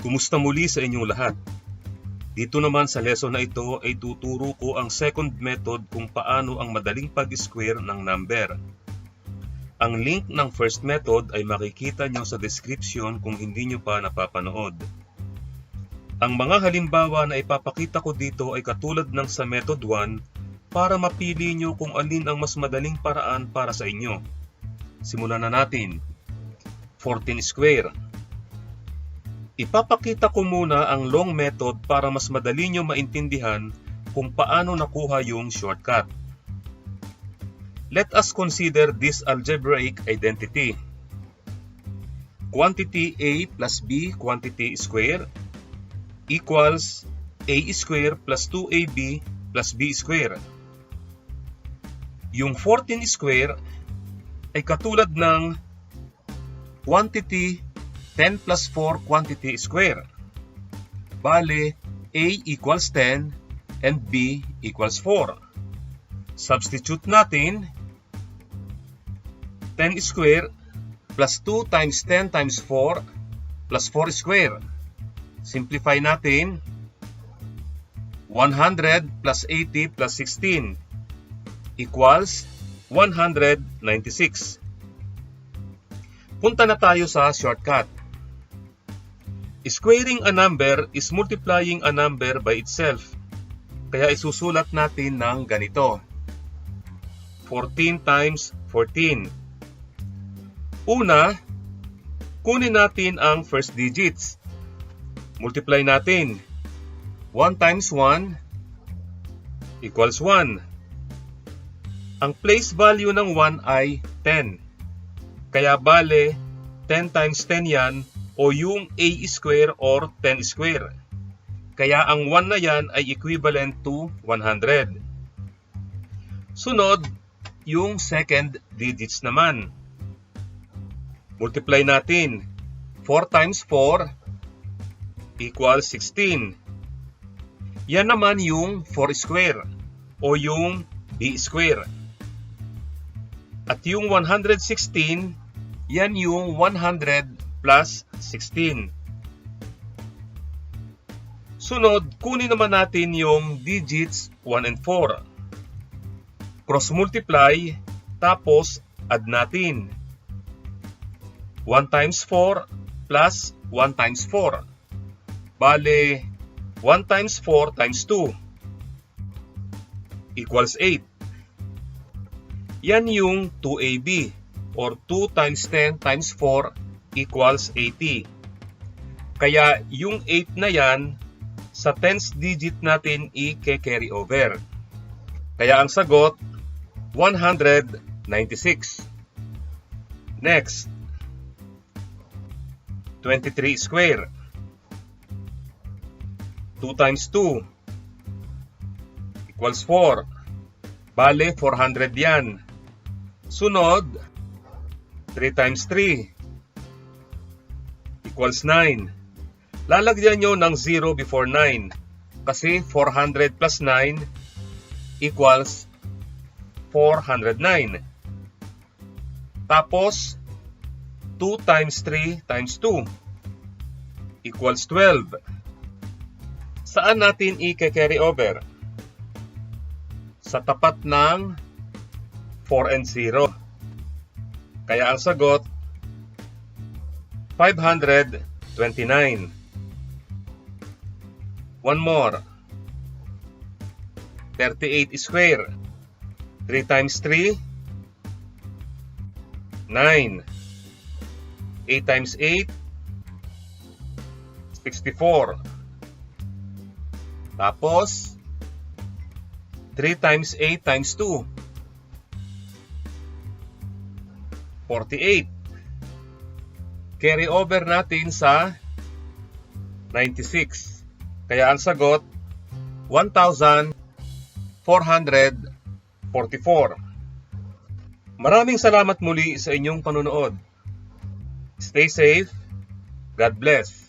Kumusta muli sa inyong lahat? Dito naman sa lesson na ito ay tuturo ko ang second method kung paano ang madaling pag-square ng number. Ang link ng first method ay makikita nyo sa description kung hindi nyo pa napapanood. Ang mga halimbawa na ipapakita ko dito ay katulad ng sa method 1 para mapili nyo kung alin ang mas madaling paraan para sa inyo. Simulan na natin. 14 square. Ipapakita ko muna ang long method para mas madali nyo maintindihan kung paano nakuha yung shortcut. Let us consider this algebraic identity. Quantity A plus B quantity square equals A square plus 2AB plus B square. Yung 14 square ay katulad ng quantity 10 plus 4 quantity square. Bale, A equals 10 and B equals 4. Substitute natin 10 square plus 2 times 10 times 4 plus 4 square. Simplify natin 100 plus 80 plus 16 equals 196. Punta na tayo sa shortcut. Squaring a number is multiplying a number by itself. Kaya isusulat natin ng ganito. 14 times 14. Una, kunin natin ang first digits. Multiply natin. 1 times 1 equals 1. Ang place value ng 1 ay 10. Kaya bale, 10 times 10 yan o yung A square or 10 square. Kaya ang 1 na yan ay equivalent to 100. Sunod, yung second digits naman. Multiply natin. 4 times 4 equals 16. Yan naman yung 4 square o yung B square. At yung 116, yan yung 100 plus 16. Sunod, kunin naman natin yung digits 1 and 4. Cross multiply, tapos add natin. 1 times 4 plus 1 times 4. Bale, 1 times 4 times 2 equals 8. Yan yung 2AB or 2 times 10 times 4 equals 80. Kaya yung 8 na yan, sa tens digit natin i-carry over. Kaya ang sagot, 196. Next, 23 square. 2 times 2 equals 4. Bale, 400 yan. Sunod, 3 times 3 equals 9. Lalagyan nyo ng 0 before 9 kasi 400 plus 9 equals 409. Tapos, 2 times 3 times 2 equals 12. Saan natin i-carry over? Sa tapat ng 4 and 0. Kaya ang sagot, 529. One more. 38 square. 3 times 3, 9. 8 times 8, 64. Tapos, 3 times 8 times 2, 48. Carry over natin sa 96. Kaya ang sagot, 1,444. Maraming salamat muli sa inyong panonood. Stay safe. God bless.